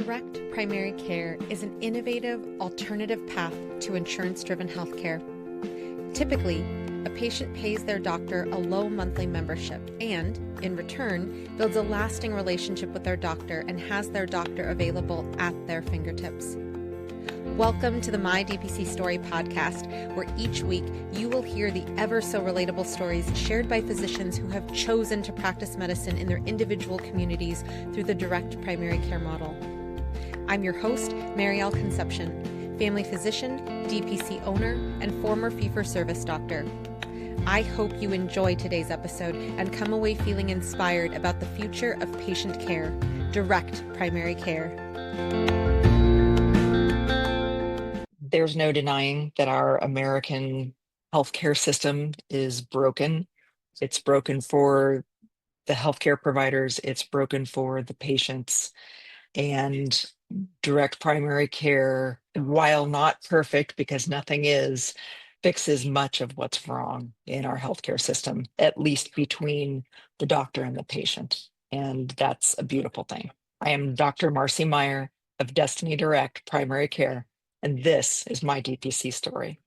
Direct primary care is an innovative, alternative path to insurance-driven healthcare. Typically, a patient pays their doctor a low monthly membership and, in return, builds a lasting relationship with their doctor and has their doctor available at their fingertips. Welcome to the My DPC Story podcast, where each week you will hear the ever-so-relatable stories shared by physicians who have chosen to practice medicine in their individual communities through the direct primary care model. I'm your host, Mary Conception, family physician, DPC owner, and former fee-for-service doctor. I hope you enjoy today's episode and come away feeling inspired about the future of patient care, direct primary care. There's no denying that our American healthcare system is broken. It's broken for the healthcare providers, it's broken for the patients, and direct primary care, while not perfect because nothing is, fixes much of what's wrong in our healthcare system, at least between the doctor and the patient. And that's a beautiful thing. I am Dr. Marcy Meyer of Destiny Direct Primary Care, and this is my DPC story.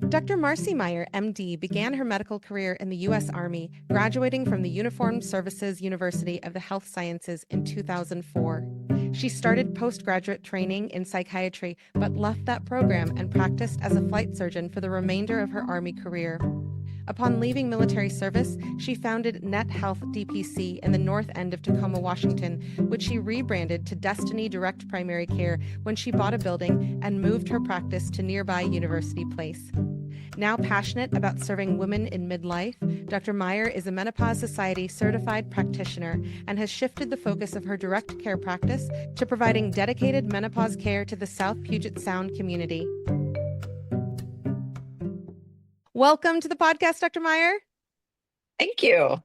Dr. Marcy Meyer, MD, began her medical career in the U.S. Army, graduating from the Uniformed Services University of the Health Sciences in 2004. She started postgraduate training in psychiatry, but left that program and practiced as a flight surgeon for the remainder of her Army career. Upon leaving military service, she founded Net Health DPC in the north end of Tacoma, Washington, which she rebranded to Destiny Direct Primary Care when she bought a building and moved her practice to nearby University Place. Now passionate about serving women in midlife, Dr. Meyer is a Menopause Society certified practitioner and has shifted the focus of her direct care practice to providing dedicated menopause care to the South Puget Sound community. Welcome to the podcast, Dr. Meyer. Thank you.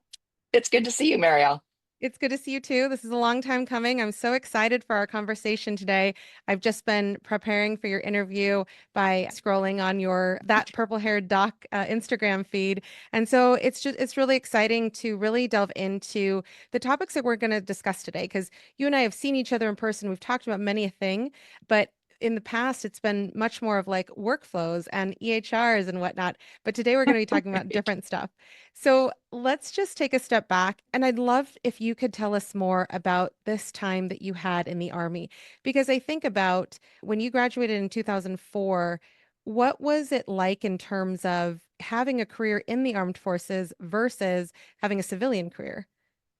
It's good to see you, Marielle. It's good to see you too. This is a long time coming. I'm so excited for our conversation today. I've just been preparing for your interview by scrolling on that purple-haired doc Instagram feed. And so it's really exciting to really delve into the topics that we're going to discuss today, because you and I have seen each other in person. We've talked about many a thing, but in the past, it's been much more of like workflows and EHRs and whatnot. But today we're going to be talking about different stuff. So let's just take a step back. And I'd love if you could tell us more about this time that you had in the Army, because I think about when you graduated in 2004, what was it like in terms of having a career in the armed forces versus having a civilian career?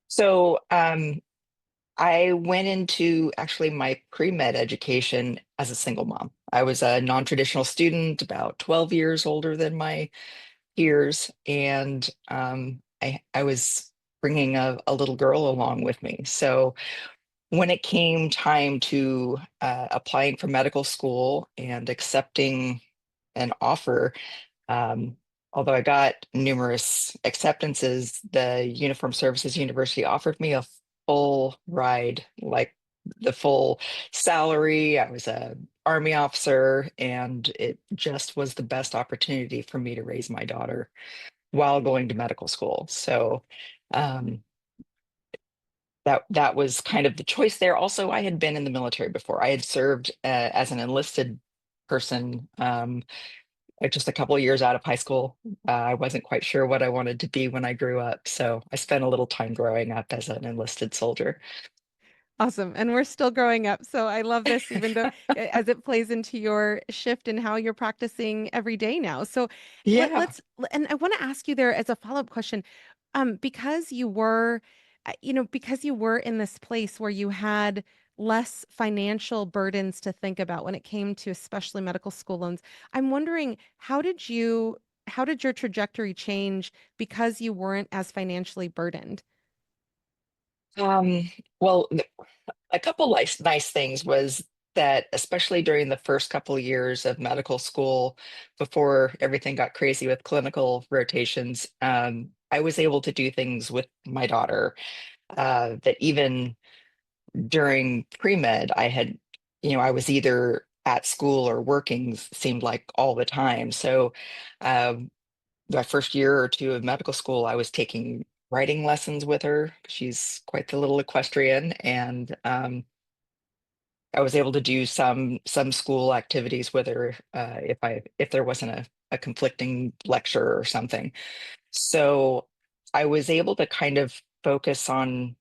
So I went into actually my pre-med education as a single mom. I was a non-traditional student, about 12 years older than my peers, and I was bringing a little girl along with me. So when it came time to applying for medical school and accepting an offer, um, although I got numerous acceptances, the Uniform Services University offered me a full ride, like the full salary. I was a Army officer, and it just was the best opportunity for me to raise my daughter while going to medical school. So um, that was kind of the choice there. Also, I had been in the military before. I had served as an enlisted person. Just a couple of years out of high school. I wasn't quite sure what I wanted to be when I grew up. So I spent a little time growing up as an enlisted soldier. Awesome. And we're still growing up. So I love this, even though as it plays into your shift in how you're practicing every day now. So Yeah. and I want to ask you there as a follow-up question, because you were, because you were in this place where you had less financial burdens to think about when it came to especially medical school loans, I'm wondering, how did your trajectory change because you weren't as financially burdened? Um, well, a couple nice things was that, especially during the first couple of years of medical school, before everything got crazy with clinical rotations, I was able to do things with my daughter that even during pre-med, I was either at school or working, seemed like all the time. So, my first year or two of medical school, I was taking riding lessons with her. She's quite the little equestrian, and I was able to do some school activities with her if there wasn't a conflicting lecture or something. So I was able to kind of focus on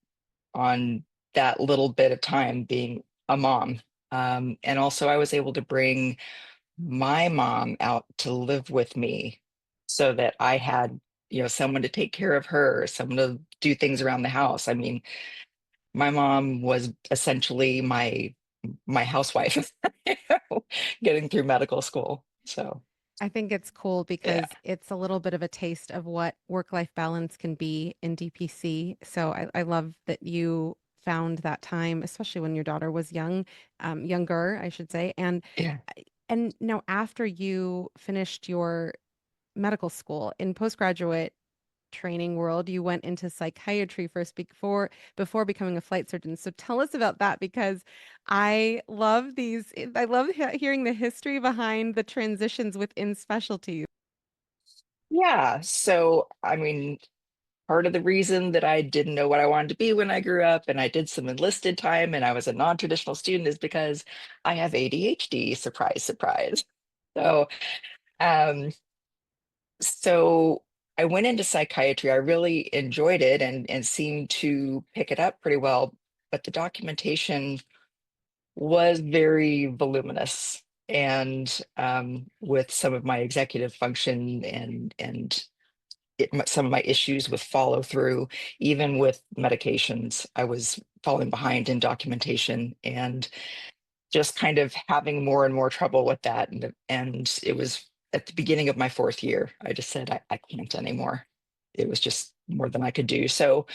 that little bit of time being a mom. And also I was able to bring my mom out to live with me so that I had, someone to take care of her, someone to do things around the house. I mean, my mom was essentially my housewife getting through medical school. So, I think it's cool yeah. because it's a little bit of a taste of what work-life balance can be in DPC. So I love that you found that time, especially when your daughter was young, younger, I should say. Yeah. And now after you finished your medical school in postgraduate training world, you went into psychiatry first before becoming a flight surgeon. So tell us about that because I love hearing the history behind the transitions within specialties. Yeah. So, I mean, part of the reason that I didn't know what I wanted to be when I grew up and I did some enlisted time and I was a non-traditional student is because I have ADHD. Surprise, surprise. So, um, so I went into psychiatry. I really enjoyed it and seemed to pick it up pretty well, but the documentation was very voluminous. And with some of my executive function and some of my issues with follow through, even with medications, I was falling behind in documentation and just kind of having more and more trouble with that. And it was at the beginning of my fourth year, I just said, I can't anymore. It was just more than I could do. So,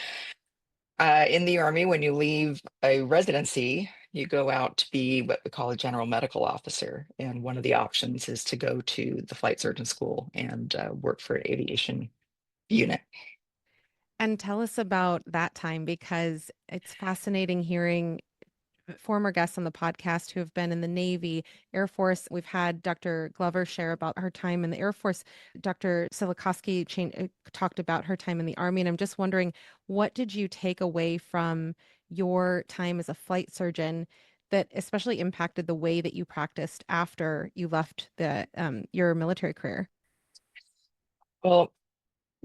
in the Army, when you leave a residency, you go out to be what we call a general medical officer. And one of the options is to go to the flight surgeon school and work for an aviation unit. And tell us about that time because it's fascinating hearing former guests on the podcast who have been in the Navy, Air Force. We've had Dr. Glover share about her time in the Air Force. Dr. Silikoski talked about her time in the Army. And I'm just wondering, what did you take away from your time as a flight surgeon that especially impacted the way that you practiced after you left your military career? Well,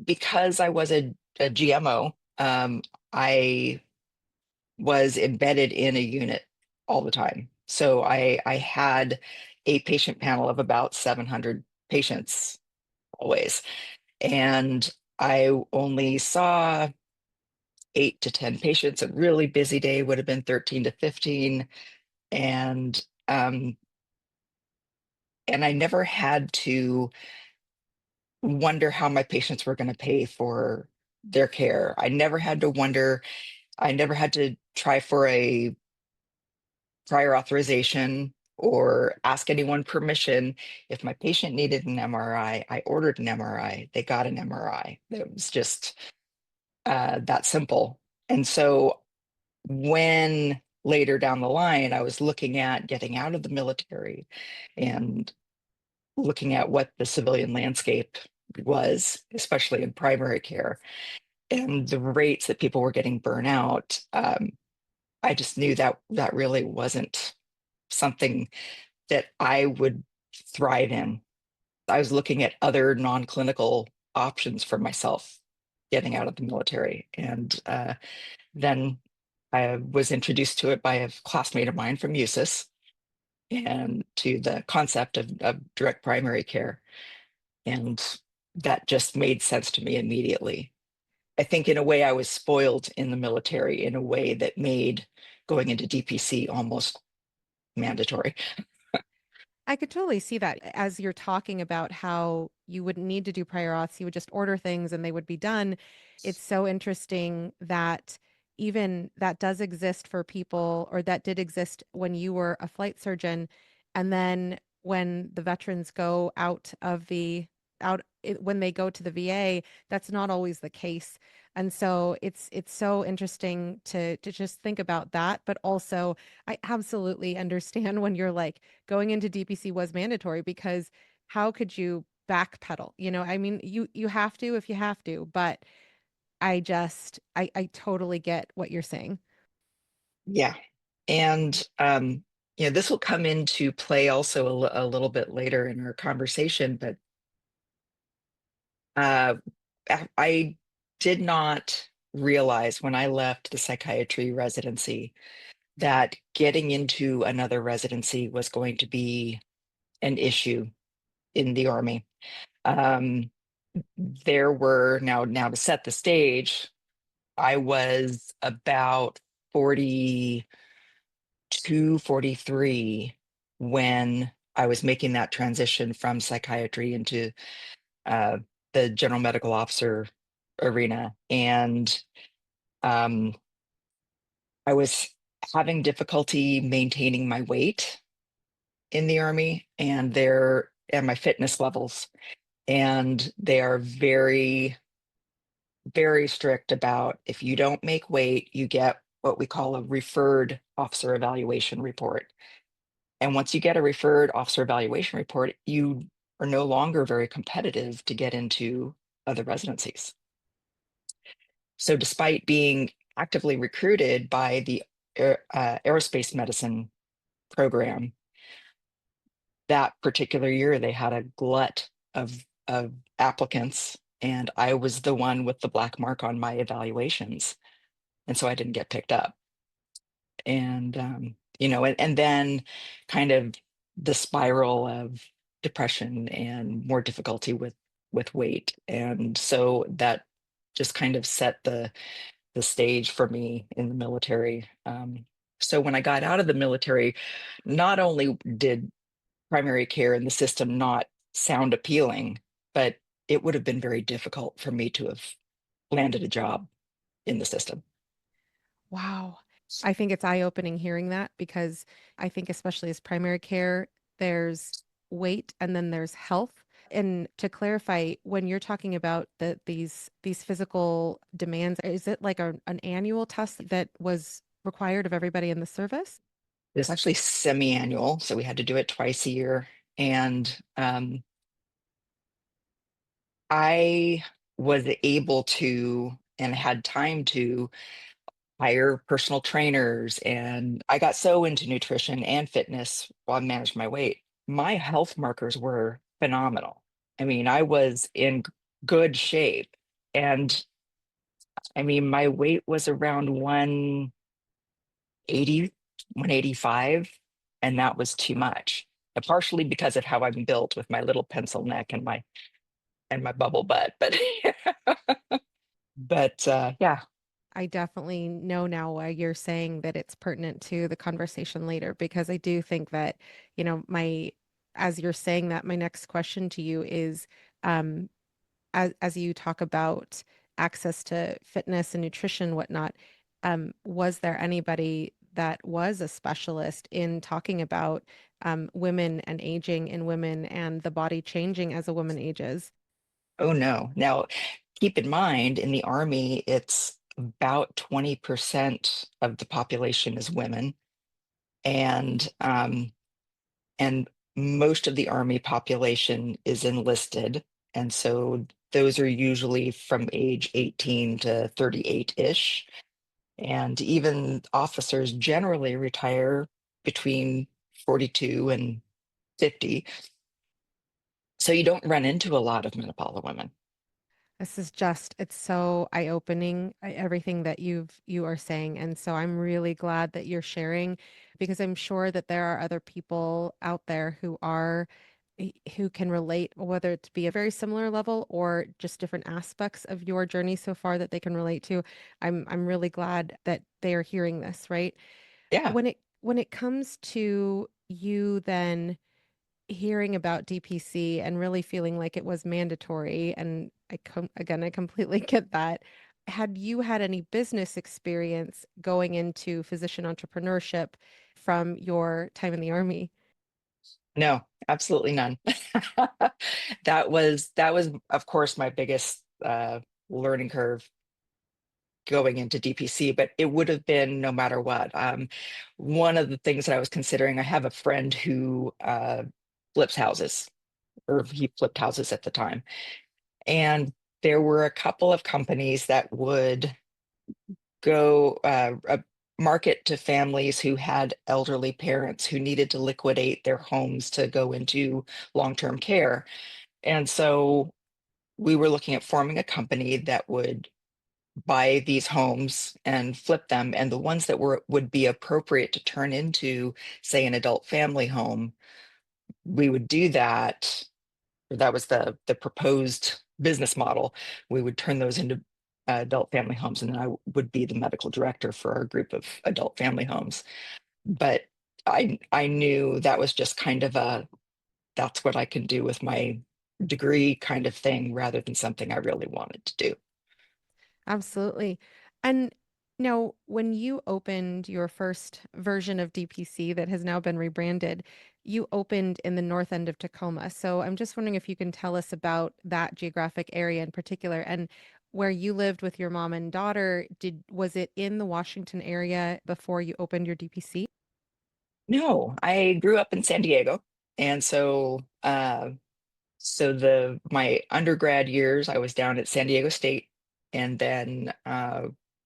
because I was a GMO, I was embedded in a unit all the time. So I had a patient panel of about 700 patients always. And I only saw 8 to 10 patients. A really busy day would have been 13 to 15. And and I never had to wonder how my patients were going to pay for their care. I never had to try for a prior authorization or ask anyone permission. If my patient needed an MRI, I ordered an MRI. They got an MRI. It was just that simple. And so when later down the line, I was looking at getting out of the military and looking at what the civilian landscape was, especially in primary care, and the rates that people were getting burnt out, I just knew that that really wasn't something that I would thrive in. I was looking at other non-clinical options for myself getting out of the military. And then I was introduced to it by a classmate of mine from USIS and to the concept of direct primary care. And that just made sense to me immediately. I think in a way I was spoiled in the military in a way that made going into DPC almost mandatory. I could totally see that as you're talking about how you wouldn't need to do prior auths, you would just order things and they would be done. It's so interesting that even that does exist for people, or that did exist when you were a flight surgeon. And then when the veterans go out of the when they go to the VA, that's not always the case. And so it's so interesting to just think about that, but also I absolutely understand when you're like going into DPC was mandatory because how could you backpedal? You know, I mean, you have to if you have to, but I totally get what you're saying. Yeah. And this will come into play also a little bit later in our conversation, but uh, I did not realize when I left the psychiatry residency that getting into another residency was going to be an issue in the Army. Um, there were now to set the stage, I was about 42, 43 when I was making that transition from psychiatry into uh, the general medical officer arena. And um, I was having difficulty maintaining my weight in the Army and my fitness levels. And they are very, very strict about if you don't make weight, you get what we call a referred officer evaluation report. And once you get a referred officer evaluation report, you are no longer very competitive to get into other residencies. So, despite being actively recruited by the aerospace medicine program, that particular year they had a glut of applicants, and I was the one with the black mark on my evaluations, and so I didn't get picked up. And and then kind of the spiral of depression and more difficulty with weight, and so that just kind of set the stage for me in the military. So when I got out of the military, not only did primary care in the system not sound appealing, but it would have been very difficult for me to have landed a job in the system. Wow. I think it's eye-opening hearing that because I think especially as primary care, there's weight and then there's health. And to clarify, when you're talking about these physical demands, is it like an annual test that was required of everybody in the service? It was actually semi-annual, so we had to do it twice a year. And I was able to and had time to hire personal trainers. And I got so into nutrition and fitness while I managed my weight. My health markers were phenomenal. I mean, I was in good shape. And I mean, my weight was around 180, 185, and that was too much. And partially because of how I'm built with my little pencil neck and my bubble butt. But yeah. I definitely know now why you're saying that it's pertinent to the conversation later, because I do think that, as you're saying that, my next question to you is, um, as you talk about access to fitness and nutrition, whatnot, was there anybody that was a specialist in talking about women and aging in women and the body changing as a woman ages? Oh no. Now, keep in mind, in the Army, it's about 20% of the population is women, and and most of the Army population is enlisted, and so those are usually from age 18 to 38-ish. And even officers generally retire between 42 and 50. So you don't run into a lot of menopausal women. This is just, it's so eye-opening, everything that you are saying. And so I'm really glad that you're sharing because I'm sure that there are other people out there who can relate, whether it be a very similar level or just different aspects of your journey so far that they can relate to. I'm really glad that they are hearing this, right? Yeah. When it comes to you then hearing about DPC and really feeling like it was mandatory, and I completely get that. Had you had any business experience going into physician entrepreneurship from your time in the Army? No, absolutely none. That was of course my biggest learning curve going into DPC, but it would have been no matter what. One of the things that I was considering, I have a friend who flips houses, or he flipped houses at the time. And there were a couple of companies that would go market to families who had elderly parents who needed to liquidate their homes to go into long-term care. And so we were looking at forming a company that would buy these homes and flip them, and the ones that were would be appropriate to turn into, say, an adult family home, we would do that. That was the proposed business model. We would turn those into adult family homes, and then I would be the medical director for our group of adult family homes. But I knew that was just kind of a that's what I could do with my degree kind of thing rather than something I really wanted to do. Absolutely. And now, when you opened your first version of DPC that has now been rebranded, you opened in the north end of Tacoma. So I'm just wondering if you can tell us about that geographic area in particular and where you lived with your mom and daughter. Was it in the Washington area before you opened your DPC? No, I grew up in San Diego, and so the my undergrad years I was down at San Diego State, and then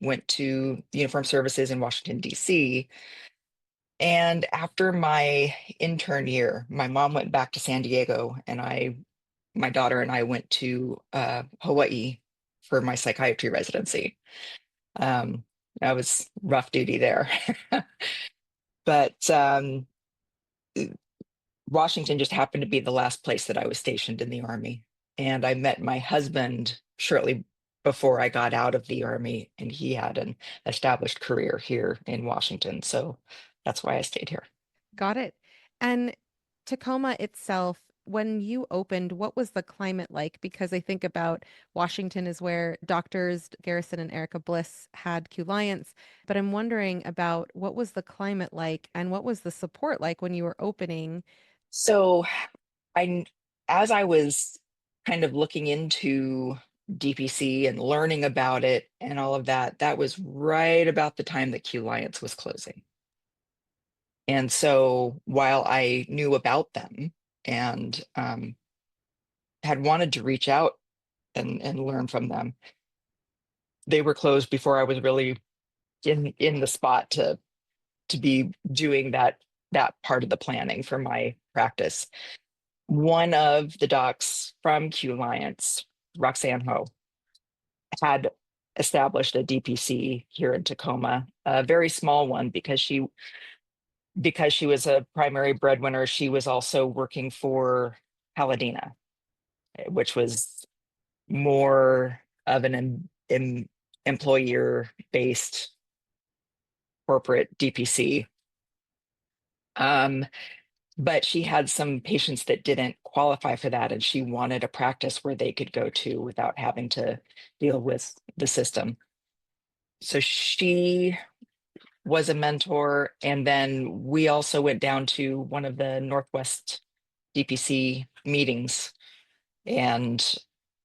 went to Uniform Services in Washington, D.C. And after my intern year, my mom went back to San Diego, and my daughter and I went to Hawaii for my psychiatry residency. Um, that was rough duty there, but Washington just happened to be the last place that I was stationed in the Army. And I met my husband shortly before I got out of the Army, and he had an established career here in Washington. So that's why I stayed here. Got it. And Tacoma itself, when you opened, what was the climate like? Because I think about Washington is where doctors Garrison and Erica Bliss had Q Lions, but I'm wondering about what was the climate like and what was the support like when you were opening? So I, as I was kind of looking into DPC and learning about it and all of that, that was right about the time that Q Alliance was closing. And so while I knew about them and had wanted to reach out and learn from them, they were closed before I was really in the spot to be doing that part of the planning for my practice. One of the docs from Q Alliance, Roxanne Ho, had established a DPC here in Tacoma, a very small one because she was a primary breadwinner. She was also working for Paladina, which was more of an employer based corporate DPC. Um, but she had some patients that didn't qualify for that, and she wanted a practice where they could go to without having to deal with the system. So she was a mentor, and then we also went down to one of the Northwest DPC meetings, and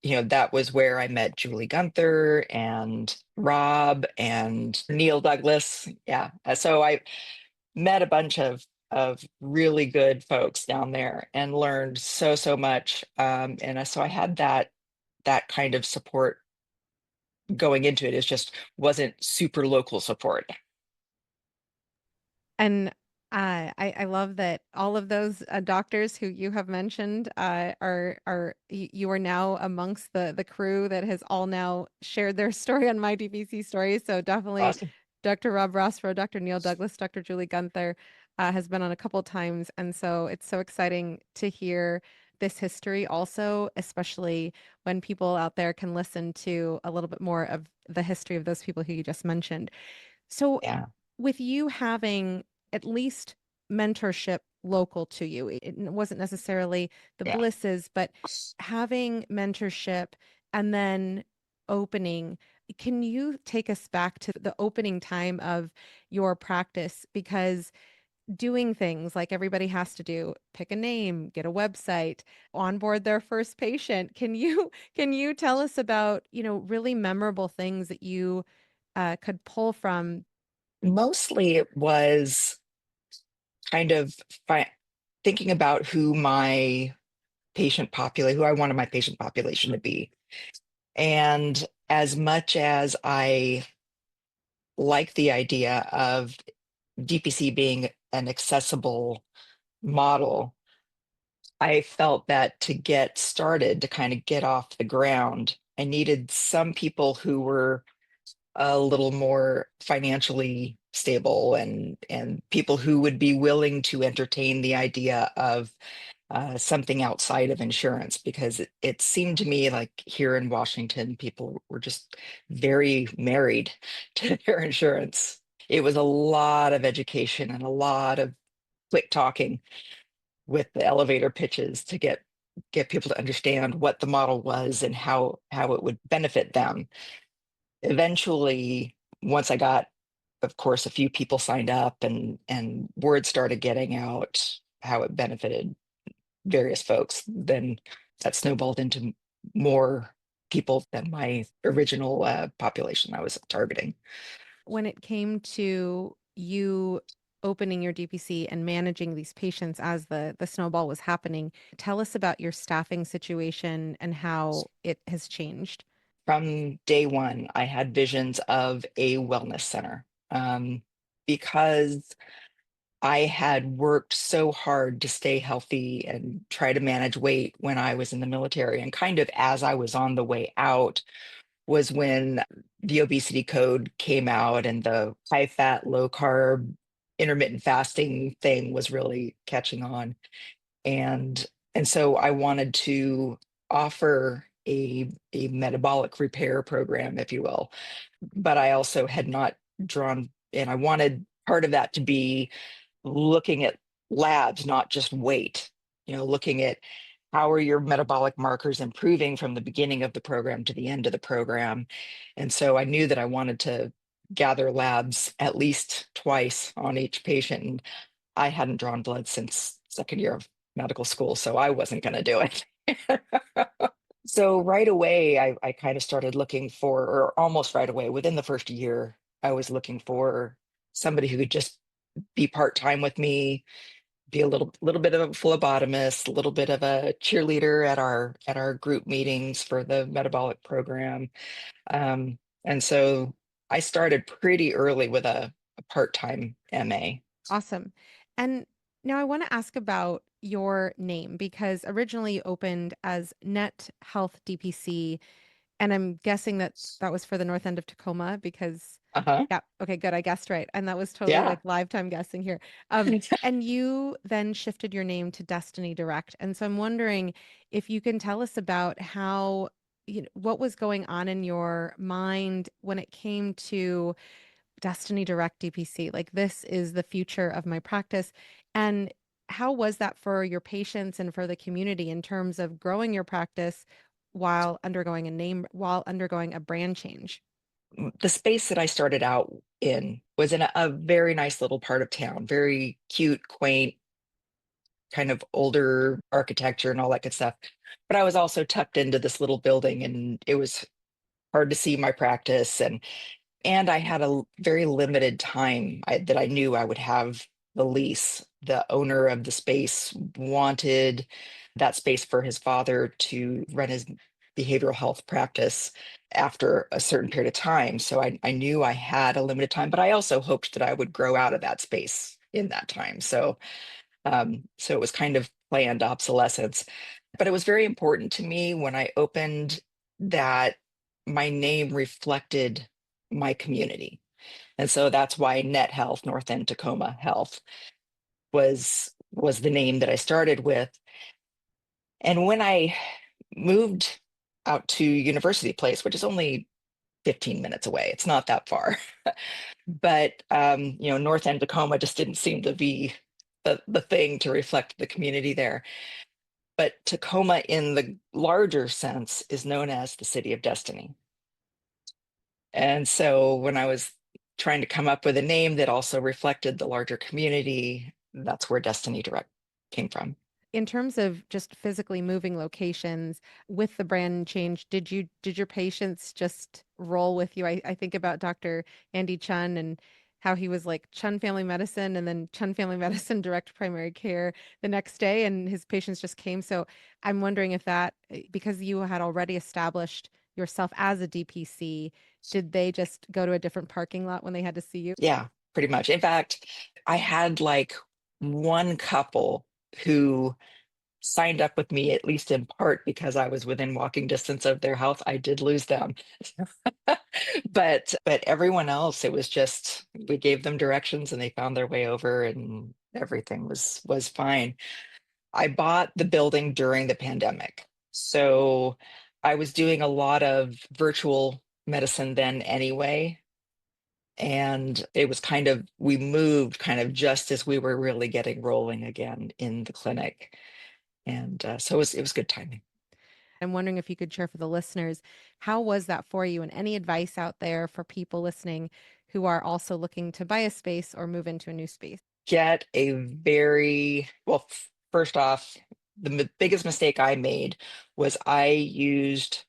that was where I met Julie Gunther and Rob and Neil Douglas. Yeah, so I met a bunch of really good folks down there and learned so much. So I had that kind of support going into it. It just wasn't super local support. And I love that all of those doctors who you have mentioned you are now amongst the crew that has all now shared their story on My DPC Story. So definitely Awesome. Dr. Rob Rossford, Dr. Neil Douglas, Dr. Julie Gunther has been on a couple times, and so it's so exciting to hear this history also, especially when people out there can listen to a little bit more of the history of those people who you just mentioned. So, Yeah, with you having at least mentorship local to you, it wasn't necessarily the yeah. Blisses, but having mentorship and then opening, can you take us back to the opening time of your practice? Because doing things like everybody has to do, pick a name, get a website, onboard their first patient. Can you tell us about, really memorable things that you could pull from? Mostly it was kind of thinking about who I wanted my patient population to be. And as much as I like the idea of DPC being an accessible model, I felt that to get started, to kind of get off the ground, I needed some people who were a little more financially stable and people who would be willing to entertain the idea of something outside of insurance, because it seemed to me like here in Washington, people were just very married to their insurance. It was a lot of education and a lot of quick talking with the elevator pitches to get people to understand what the model was and how it would benefit them. Eventually, once I got, of course, a few people signed up and word started getting out how it benefited various folks, then that snowballed into more people than my original population I was targeting. When it came to you opening your DPC and managing these patients as the snowball was happening, tell us about your staffing situation and how it has changed. From day one, I had visions of a wellness center, because I had worked so hard to stay healthy and try to manage weight when I was in the military. And kind of as I was on the way out was when the obesity code came out and the high fat, low carb, intermittent fasting thing was really catching on. And and so I wanted to offer a metabolic repair program, if you will. But I also had not drawn, and I wanted part of that to be looking at labs, not just weight, looking at how are your metabolic markers improving from the beginning of the program to the end of the program. And so I knew that I wanted to gather labs at least twice on each patient. And I hadn't drawn blood since second year of medical school, so I wasn't going to do it. So right away, I kind of started looking for, or almost right away, within the first year, I was looking for somebody who could just be part-time with me, be a little bit of a phlebotomist, a little bit of a cheerleader at our group meetings for the metabolic program. And so I started pretty early with a part-time MA. Awesome. And now I want to ask about your name because originally you opened as Net Health DPC, and I'm guessing that that was for the north end of Tacoma because, Uh-huh. yeah, okay, good. I guessed right. And that was totally Yeah. like live time guessing here. And you then shifted your name to Destiny Direct. And so I'm wondering if you can tell us about how, what was going on in your mind when it came to Destiny Direct DPC. Like, this is the future of my practice. And how was that for your patients and for the community in terms of growing your practice while undergoing a brand change? The space that I started out in was in a very nice little part of town, very cute, quaint, kind of older architecture and all that good stuff. But I was also tucked into this little building and it was hard to see my practice, and I had a very limited time that I knew I would have the lease. The owner of the space wanted that space for his father to run his behavioral health practice after a certain period of time. So I knew I had a limited time, but I also hoped that I would grow out of that space in that time. So it was kind of planned obsolescence. But it was very important to me when I opened that my name reflected my community. And so that's why Net Health, North End Tacoma Health, was the name that I started with. And when I moved out to University Place, which is only 15 minutes away, it's not that far. But North End Tacoma just didn't seem to be the thing to reflect the community there. But Tacoma, in the larger sense, is known as the City of Destiny. And so when I was trying to come up with a name that also reflected the larger community, that's where Destiny Direct came from. In terms of just physically moving locations with the brand change, did your patients just roll with you? I think about Dr. Andy Chun and how he was like Chun Family Medicine and then Chun Family Medicine Direct Primary Care the next day, and his patients just came. So I'm wondering if that, because you had already established yourself as a DPC, did they just go to a different parking lot when they had to see you? Yeah, pretty much. In fact, I had like one couple who signed up with me, at least in part because I was within walking distance of their house. I did lose them. But everyone else, it was just we gave them directions and they found their way over and everything was fine. I bought the building during the pandemic. So I was doing a lot of virtual medicine then anyway. And it was kind of, we moved kind of just as we were really getting rolling again in the clinic. And so it was good timing. I'm wondering if you could share for the listeners, how was that for you? And any advice out there for people listening who are also looking to buy a space or move into a new space? Get a very, well, first off, the biggest mistake I made was I used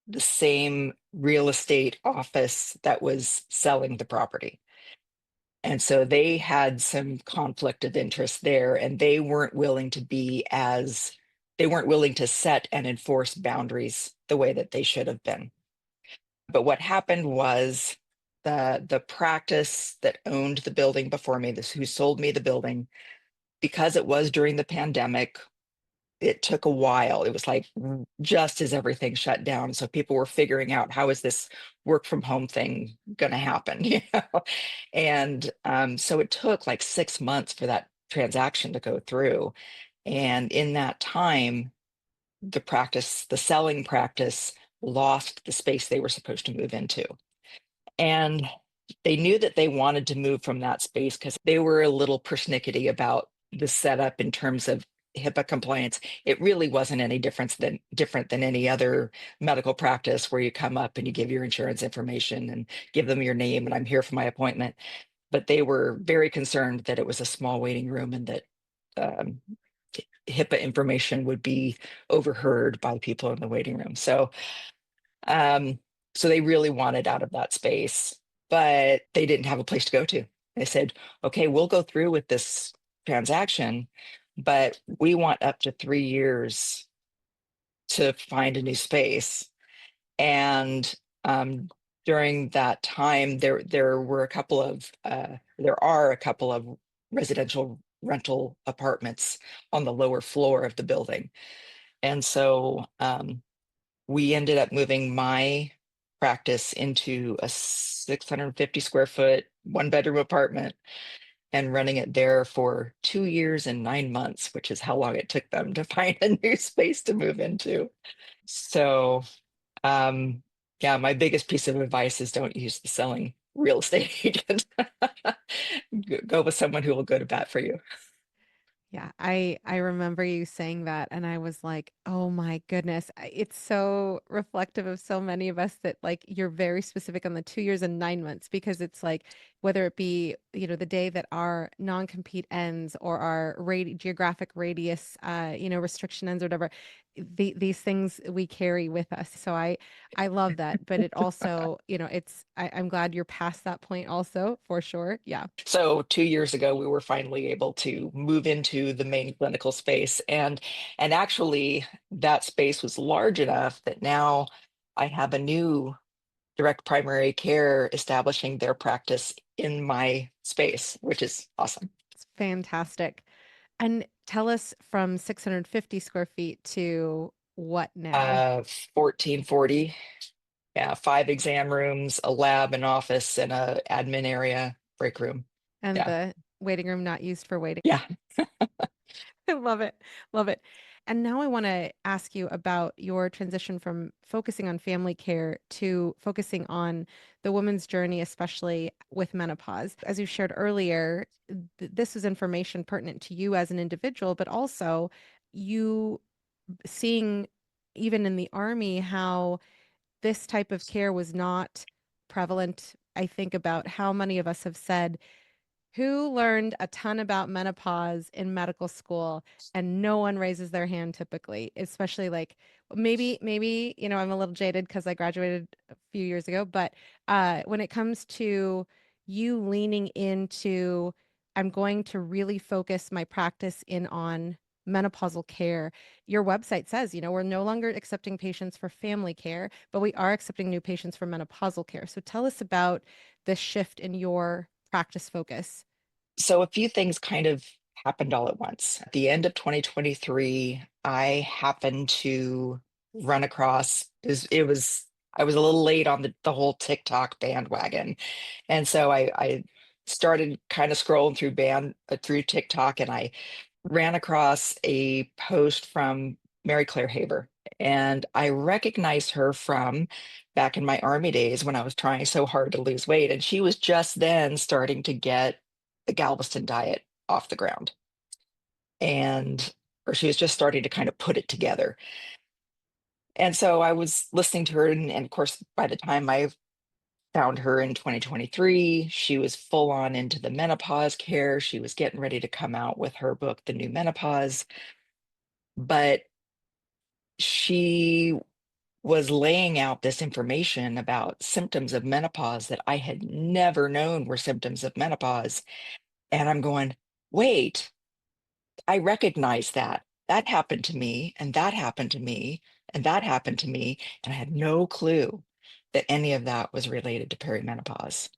the same real estate office that was selling the property. And so they had some conflict of interest there, and they weren't willing to set and enforce boundaries the way that they should have been. But what happened was the practice that owned the building before me, this who sold me the building, because it was during the pandemic, it took a while. It was like just as everything shut down. So people were figuring out how is this work from home thing going to happen, And so it took like 6 months for that transaction to go through. And in that time, the selling practice lost the space they were supposed to move into. And they knew that they wanted to move from that space because they were a little persnickety about the setup in terms of HIPAA compliance. It really wasn't any different than any other medical practice where you come up and you give your insurance information and give them your name and I'm here for my appointment. But they were very concerned that it was a small waiting room and that um, HIPAA information would be overheard by people in the waiting room. Um, so they really wanted out of that space, but they didn't have a place to go to. They said, okay, we'll go through with this transaction, but we want up to 3 years to find a new space. And during that time, there are a couple of residential rental apartments on the lower floor of the building. And so we ended up moving my practice into a 650 square foot, one bedroom apartment and running it there for 2 years and 9 months, which is how long it took them to find a new space to move into. So, yeah, my biggest piece of advice is don't use the selling real estate agent. Go with someone who will go to bat for you. Yeah, I remember you saying that and I was like, "Oh my goodness." It's so reflective of so many of us that like you're very specific on the 2 years and 9 months because it's like whether it be, the day that our non-compete ends or our geographic radius restriction ends or whatever, these things we carry with us. So I love that, but it also, I'm glad you're past that point also for sure. Yeah. So 2 years ago, we were finally able to move into the main clinical space, and actually that space was large enough that now I have a new direct primary care establishing their practice in my space, which is awesome. It's fantastic. And tell us from 650 square feet to what now? 1440, yeah, 5 exam rooms, a lab, an office, and a admin area, break room. And Yeah, the waiting room not used for waiting. yeah. I love it. Love it. And now I want to ask you about your transition from focusing on family care to focusing on the woman's journey, especially with menopause. As you shared earlier, this is information pertinent to you as an individual, but also you seeing even in the army how this type of care was not prevalent. I think about how many of us have said, who learned a ton about menopause in medical school and no one raises their hand typically, especially like maybe, I'm a little jaded because I graduated a few years ago, but when it comes to you leaning into, I'm going to really focus my practice in on menopausal care. Your website says, we're no longer accepting patients for family care, but we are accepting new patients for menopausal care. So tell us about the shift in your practice focus. So a few things kind of happened all at once. At the end of 2023, I happened to run across I was a little late on the whole TikTok bandwagon. And so I started kind of scrolling through TikTok, and I ran across a post from Mary Claire Haber. And I recognized her from back in my army days when I was trying so hard to lose weight. And she was just then starting to get the Galveston diet off the ground. And or she was just starting to kind of put it together. And so I was listening to her, and of course, by the time I found her in 2023, she was full on into the menopause care. She was getting ready to come out with her book, The New Menopause. But she was laying out this information about symptoms of menopause that I had never known were symptoms of menopause. And I'm going, wait, I recognize that. That happened to me, and that happened to me, and that happened to me. And I had no clue that any of that was related to perimenopause.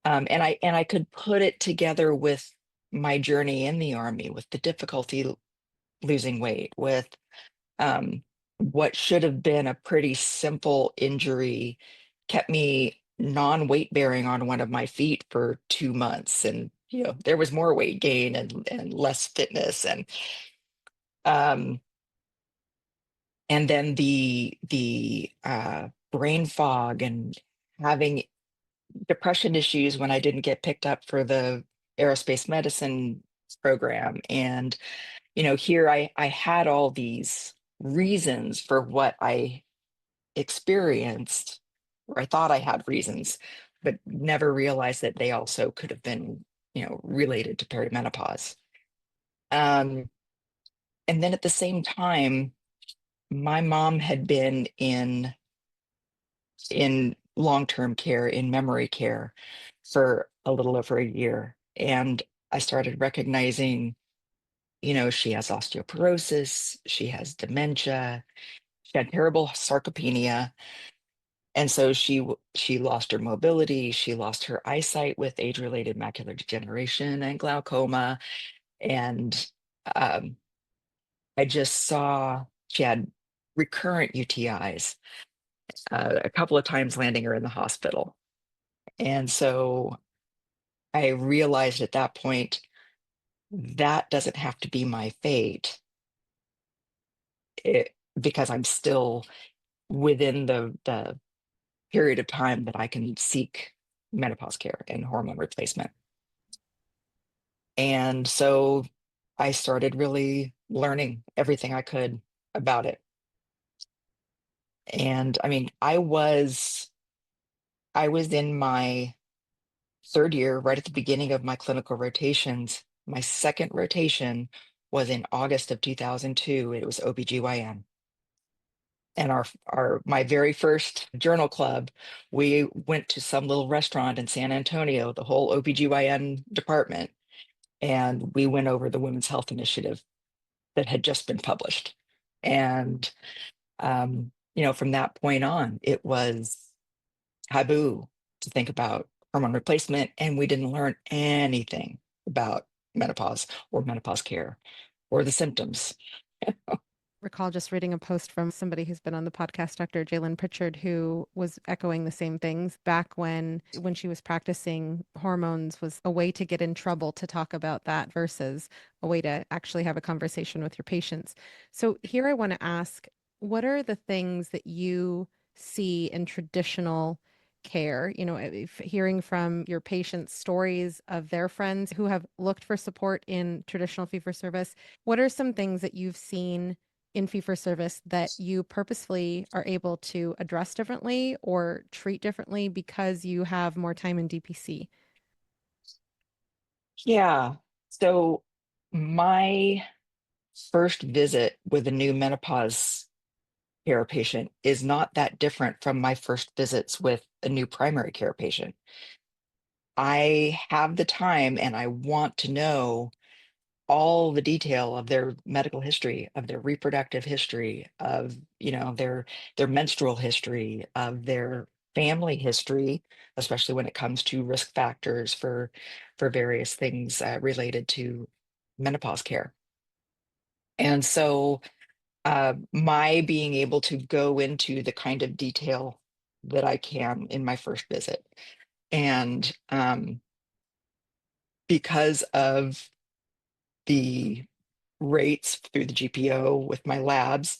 And I could put it together with my journey in the Army, with the difficulty losing weight, with um, what should have been a pretty simple injury kept me non-weight bearing on one of my feet for 2 months. And, there was more weight gain and less fitness. Um, and then the brain fog and having depression issues when I didn't get picked up for the aerospace medicine program. And here I had all these reasons for what I experienced, or I thought I had reasons, but never realized that they also could have been, related to perimenopause. Um, and then at the same time, my mom had been in long-term care, in memory care for a little over a year. And I started recognizing, she has osteoporosis, she has dementia, she had terrible sarcopenia. And so she lost her mobility, she lost her eyesight with age-related macular degeneration and glaucoma. And um, I just saw she had recurrent UTIs, a couple of times landing her in the hospital. And so I realized at that point that doesn't have to be my fate, because I'm still within the period of time that I can seek menopause care and hormone replacement. And so I started really learning everything I could about it. And I mean, I was in my third year, right at the beginning of my clinical rotations. My second rotation was in August of 2002. It was OBGYN. And our my very first journal club, we went to some little restaurant in San Antonio, the whole OBGYN department, and we went over the Women's Health Initiative that had just been published. And from that point on, it was taboo to think about hormone replacement, and we didn't learn anything about menopause or menopause care or the symptoms. Recall just reading a post from somebody who's been on the podcast, Dr. Jalen Pritchard, who was echoing the same things back when she was practicing. Hormones was a way to get in trouble to talk about that versus a way to actually have a conversation with your patients. So here I want to ask, what are the things that you see in traditional care? If hearing from your patients stories of their friends who have looked for support in traditional fee for service, what are some things that you've seen in fee for service that you purposefully are able to address differently or treat differently because you have more time in DPC? Yeah. So my first visit with a new menopause care patient is not that different from my first visits with a new primary care patient. I have the time and I want to know all the detail of their medical history, of their reproductive history, of, their menstrual history, of their family history, especially when it comes to risk factors for various things related to menopause care. And so my being able to go into the kind of detail that I can in my first visit, and because of the rates through the GPO with my labs,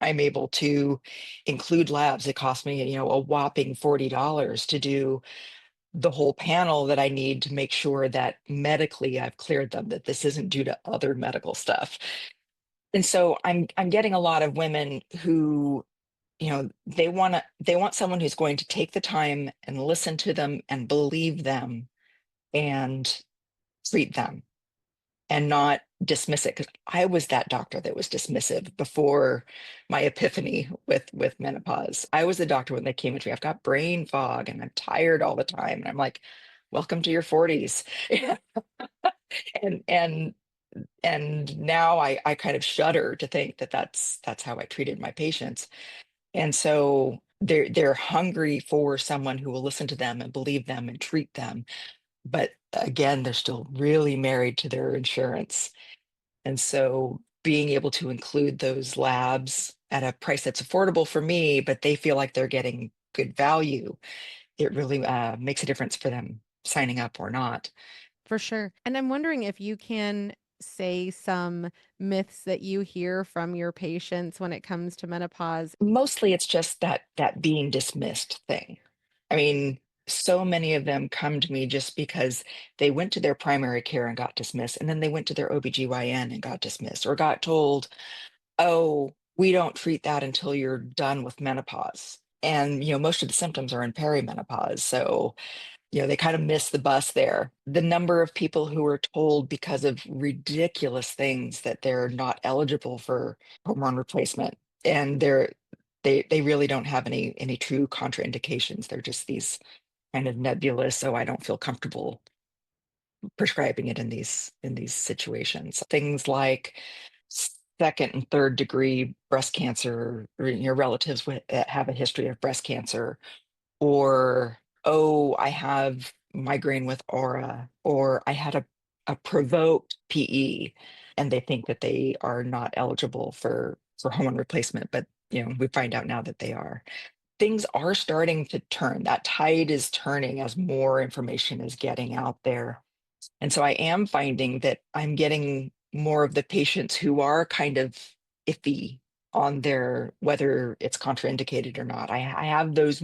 I'm able to include labs. It cost me, a whopping $40 to do the whole panel that I need to make sure that medically I've cleared them, that this isn't due to other medical stuff. And so I'm getting a lot of women who, they want someone who's going to take the time and listen to them and believe them and treat them and not dismiss it. Because I was that doctor that was dismissive before my epiphany with menopause. I was the doctor when they came into me, I've got brain fog and I'm tired all the time. And I'm like, welcome to your 40s. And now I kind of shudder to think that that's how I treated my patients. And so they're hungry for someone who will listen to them and believe them and treat them. But again, they're still really married to their insurance. And so being able to include those labs at a price that's affordable for me, but they feel like they're getting good value, it really makes a difference for them signing up or not. For sure. And I'm wondering if you can say some myths that you hear from your patients when it comes to menopause. Mostly it's just that being dismissed thing. I mean, so many of them come to me just because they went to their primary care and got dismissed, and then they went to their OBGYN and got dismissed, or got told, oh, we don't treat that until you're done with menopause. And, most of the symptoms are in perimenopause. So, they kind of miss the bus there. The number of people who are told because of ridiculous things that they're not eligible for hormone replacement, and they really don't have any true contraindications. They're just these kind of nebulous, so I don't feel comfortable prescribing it in these situations. Things like second and third degree breast cancer, or your relatives that have a history of breast cancer, or, oh, I have migraine with aura, or I had a provoked PE, and they think that they are not eligible for hormone replacement, but we find out now that they are. Things are starting to turn. That tide is turning as more information is getting out there. And so I am finding that I'm getting more of the patients who are kind of iffy on their whether it's contraindicated or not. I have those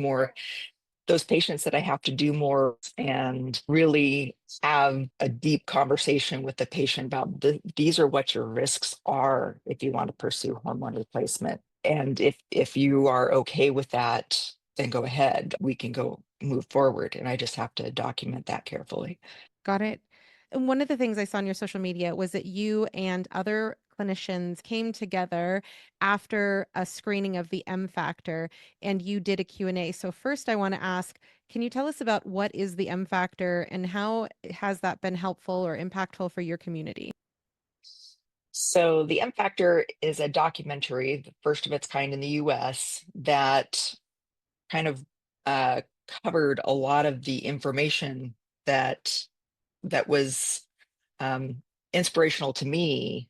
patients that I have to do more and really have a deep conversation with the patient about these are what your risks are if you want to pursue hormone replacement. And if you are okay with that, then go ahead. We can go move forward. And I just have to document that carefully. Got it. And one of the things I saw on your social media was that you and other clinicians came together after a screening of the M factor and you did a Q&A. So first I want to ask, can you tell us about what is the M factor and how has that been helpful or impactful for your community? So the M Factor is a documentary, the first of its kind in the US, that kind of uh, covered a lot of the information that was um, inspirational to me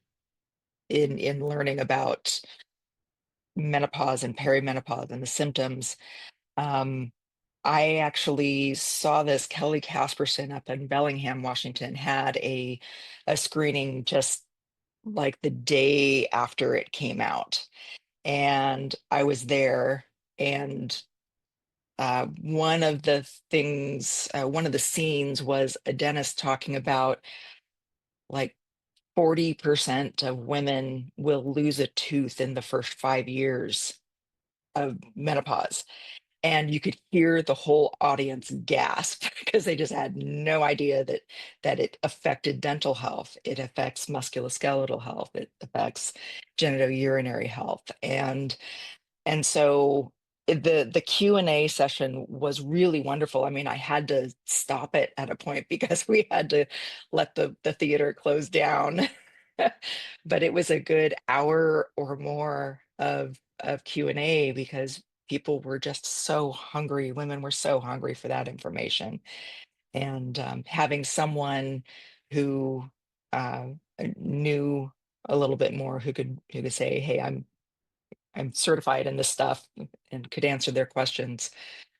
in learning about menopause and perimenopause and the symptoms. Um, I actually saw this. Kelly Casperson up in Bellingham, Washington, had a screening just like the day after it came out, and I was there. And one of the scenes was a dentist talking about like 40% of women will lose a tooth in the first 5 years of menopause. And you could hear the whole audience gasp because they just had no idea that it affected dental health. It affects musculoskeletal health. It affects genitourinary health. And so the Q&A session was really wonderful. I mean, I had to stop it at a point because we had to let the theater close down. But it was a good hour or more of Q&A because people were just so hungry. Women were so hungry for that information. And having someone who knew a little bit more, who could say, "Hey, I'm certified in this stuff," and could answer their questions.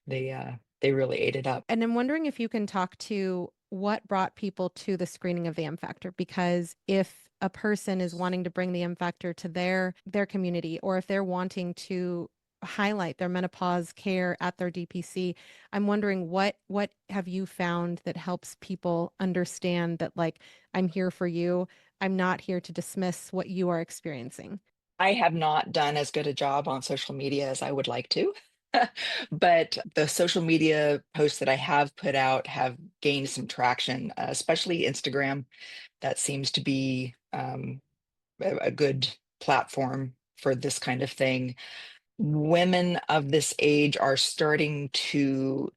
They really ate it up. And I'm wondering if you can talk to what brought people to the screening of the M factor, because if a person is wanting to bring the M factor to their community, or if they're wanting to highlight their menopause care at their DPC, I'm wondering what have you found that helps people understand that, like, I'm here for you. I'm not here to dismiss what you are experiencing. I have not done as good a job on social media as I would like to. But the social media posts that I have put out have gained some traction, especially Instagram. That seems to be a good platform for this kind of thing. Women of this age are starting to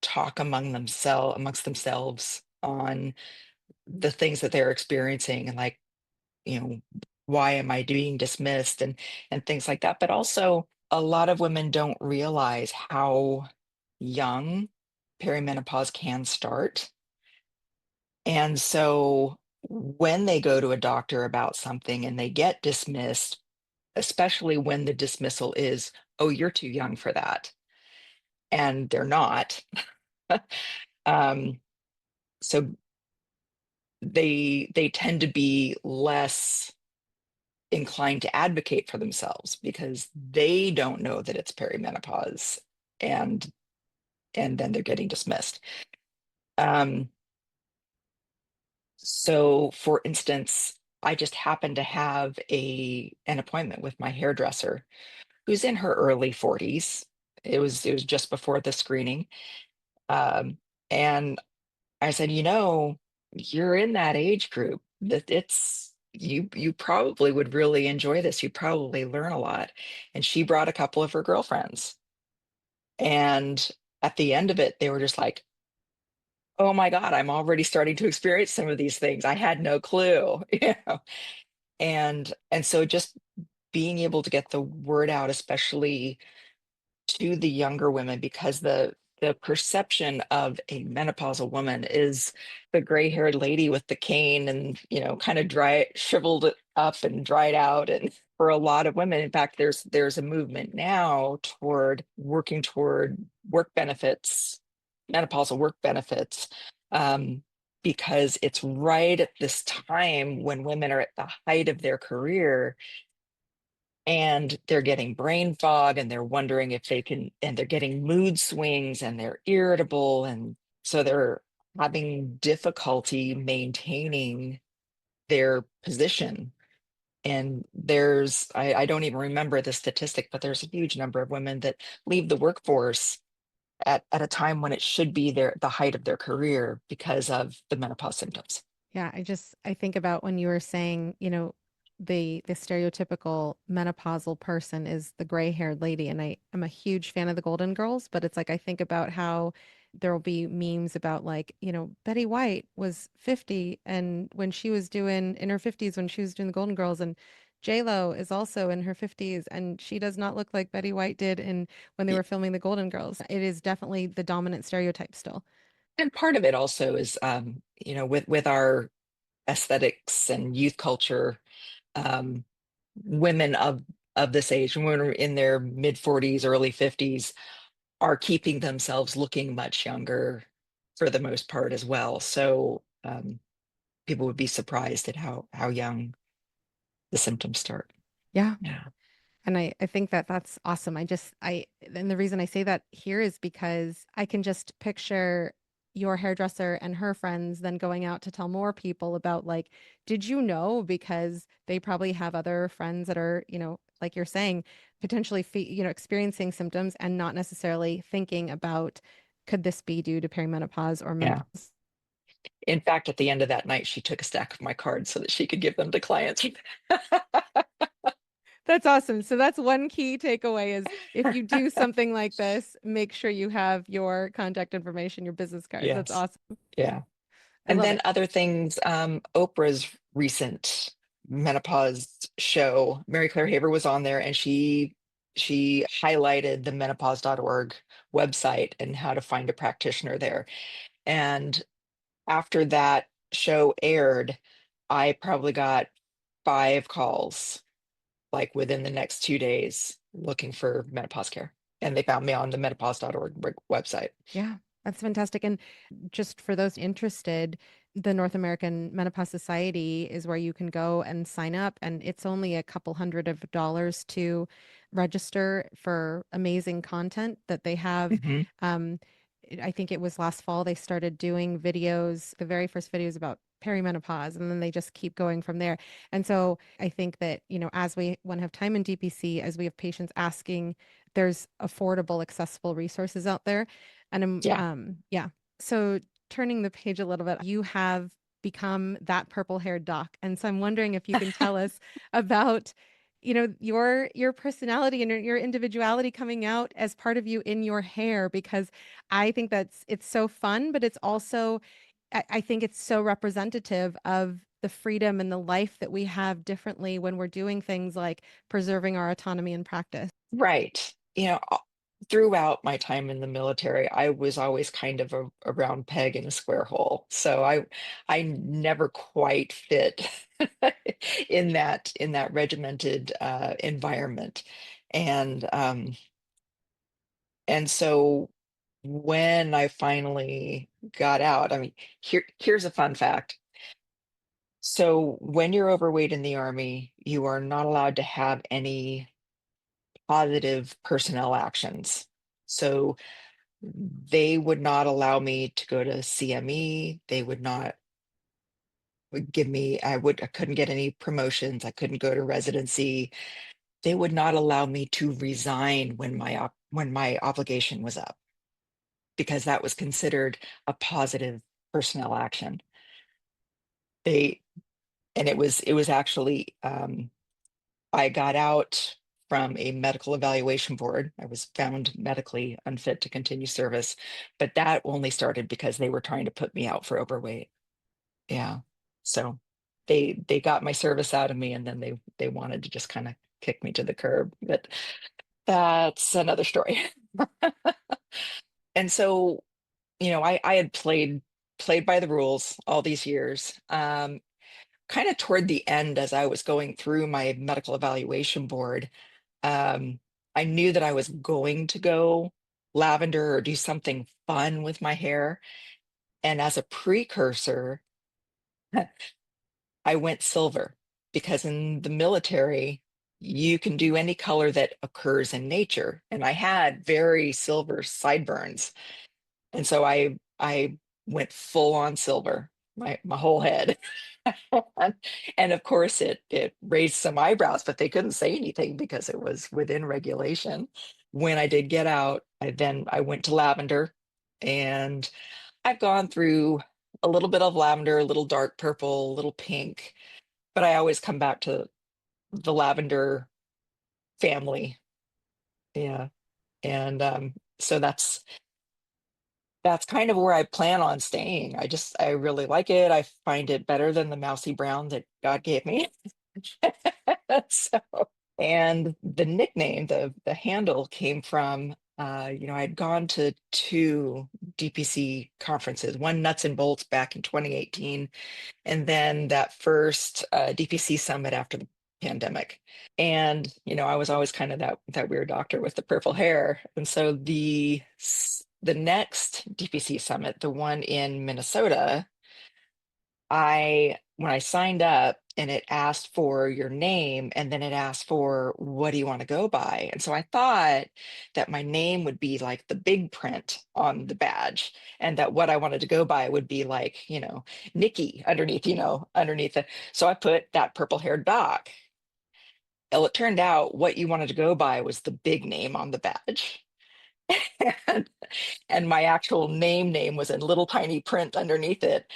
talk amongst themselves on the things that they're experiencing, and like, you know, why am I being dismissed, and things like that. But also, a lot of women don't realize how young perimenopause can start. And so when they go to a doctor about something and they get dismissed, especially when the dismissal is, "Oh, you're too young for that," and they're not. um, so they tend to be less inclined to advocate for themselves because they don't know that it's perimenopause, and then they're getting dismissed. Um, so for instance, I just happened to have an appointment with my hairdresser who's in her early 40s. It was just before the screening. And I said, you're in that age group that you probably would really enjoy this. You'd probably learn a lot. And she brought a couple of her girlfriends. And at the end of it, they were just like, "Oh my God, I'm already starting to experience some of these things. I had no clue." And so just being able to get the word out, especially to the younger women, because the perception of a menopausal woman is the gray-haired lady with the cane and, kind of dry shriveled up and dried out. And for a lot of women, in fact, there's a movement now toward working toward work benefits, menopausal work benefits, because it's right at this time when women are at the height of their career, and they're getting brain fog, and they're wondering if they can, and they're getting mood swings, and they're irritable, and so they're having difficulty maintaining their position. And I don't even remember the statistic, but there's a huge number of women that leave the workforce at a time when it should be the height of their career because of the menopause symptoms. Yeah, I think about when you were saying, the stereotypical menopausal person is the gray-haired lady, and I'm a huge fan of the Golden Girls, but it's like I think about how there'll be memes about, like, Betty White was 50 and when she was doing in her 50s when she was doing the Golden Girls, and J-Lo is also in her 50s and she does not look like Betty White did in when they Y- were filming the Golden Girls. It is definitely the dominant stereotype still. And part of it also is, with our aesthetics and youth culture, um, women of this age, when we're in their mid 40s, early 50s, are keeping themselves looking much younger for the most part as well. So people would be surprised at how young the symptoms start. Yeah. Yeah. And I think that that's awesome. And the reason I say that here is because I can just picture your hairdresser and her friends then going out to tell more people about, like, did you know? Because they probably have other friends that are, like you're saying, potentially, experiencing symptoms and not necessarily thinking about, could this be due to perimenopause or Yeah. menopause? In fact, at the end of that night, she took a stack of my cards so that she could give them to clients. That's awesome. So that's one key takeaway is if you do something like this, make sure you have your contact information, your business cards. That's Yes. awesome. Yeah. I And love then it. other things, Oprah's recent menopause show, Mary Claire Haver was on there, and she highlighted the menopause.org website and how to find a practitioner there. And after that show aired, I probably got 5 calls like within the next 2 days looking for menopause care. And they found me on the menopause.org website. Yeah, that's fantastic. And just for those interested, the North American Menopause Society is where you can go and sign up, and it's only a couple hundred of dollars to register for amazing content that they have. Hmm. Um, I think it was last fall they started doing videos, the very first videos about perimenopause, and then they just keep going from there. And so I think that, as we want to have time in DPC, as we have patients asking, there's affordable, accessible resources out there. And Yeah. yeah. So turning the page a little bit, you have become that purple-haired doc. And so I'm wondering if you can tell us about, your personality and your individuality coming out as part of you in your hair, because I think it's so fun, but it's also, I think it's so representative of the freedom and the life that we have differently when we're doing things like preserving our autonomy in practice. Right. Throughout my time in the military, I was always kind of a round peg in a square hole. So I never quite fit in that regimented environment. And and so when I finally got out, I mean, here's a fun fact. So when you're overweight in the Army, you are not allowed to have any positive personnel actions. So they would not allow me to go to CME. They would not give me, I couldn't get any promotions. I couldn't go to residency. They would not allow me to resign when my obligation was up because that was considered a positive personnel action. They and it was actually I got out from a medical evaluation board. I was found medically unfit to continue service, but that only started because they were trying to put me out for overweight. Yeah. So they got my service out of me and then they wanted to just kind of kick me to the curb. But that's another story. And so, I had played by the rules all these years. Kind of toward the end, as I was going through my medical evaluation board, um, I knew that I was going to go lavender or do something fun with my hair. And as a precursor, I went silver because in the military, you can do any color that occurs in nature. And I had very silver sideburns. And so I went full on silver, my whole head. And of course it raised some eyebrows, but they couldn't say anything because it was within regulation. When I did get out, I went to lavender, and I've gone through a little bit of lavender, a little dark purple, a little pink, but I always come back to the lavender family. Yeah. And so that's kind of where I plan on staying. I really like it. I find it better than the mousy brown that God gave me. So, and the nickname, the handle came from, I'd gone to 2 DPC conferences, one nuts and bolts back in 2018, and then that first DPC summit after the pandemic. And, I was always kind of that weird doctor with the purple hair. And so the next DPC summit, the one in Minnesota, when I signed up and it asked for your name and then it asked for what do you want to go by? And so I thought that my name would be like the big print on the badge and that what I wanted to go by would be like, Nikki underneath it. So I put that purple haired doc. Well, it turned out what you wanted to go by was the big name on the badge. and, and my actual name was in little tiny print underneath it.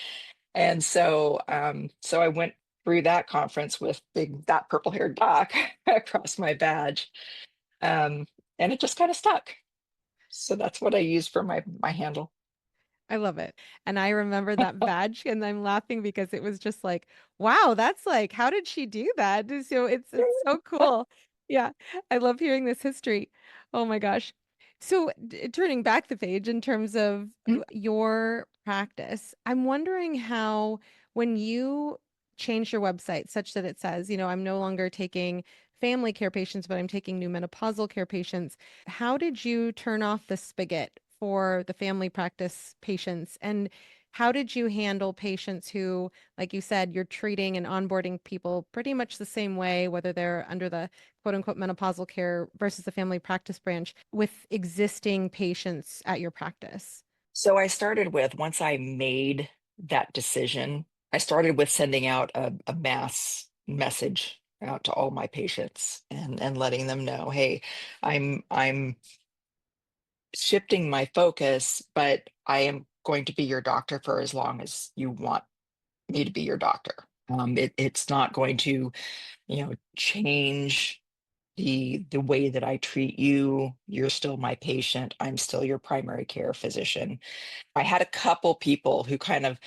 And so I went through that conference with big that purple haired doc across my badge. Um, and it just kind of stuck. So that's what I use for my handle. I love it. And I remember that badge and I'm laughing because it was just like, wow, that's like, how did she do that? So it's so cool. Yeah. I love hearing this history. Oh my gosh. So turning back the page in terms of Mm. your practice, I'm wondering how when you changed your website such that it says, I'm no longer taking family care patients, but I'm taking new menopausal care patients. How did you turn off the spigot for the family practice patients? And how did you handle patients who, like you said, you're treating and onboarding people pretty much the same way, whether they're under the quote unquote menopausal care versus the family practice branch with existing patients at your practice? So I started with, once I made that decision, I started with sending out a mass message out to all my patients and letting them know, hey, I'm shifting my focus, but I am going to be your doctor for as long as you want me to be your doctor. It's not going to, change the way that I treat you. You're still my patient. I'm still your primary care physician. I had a couple people who kind of,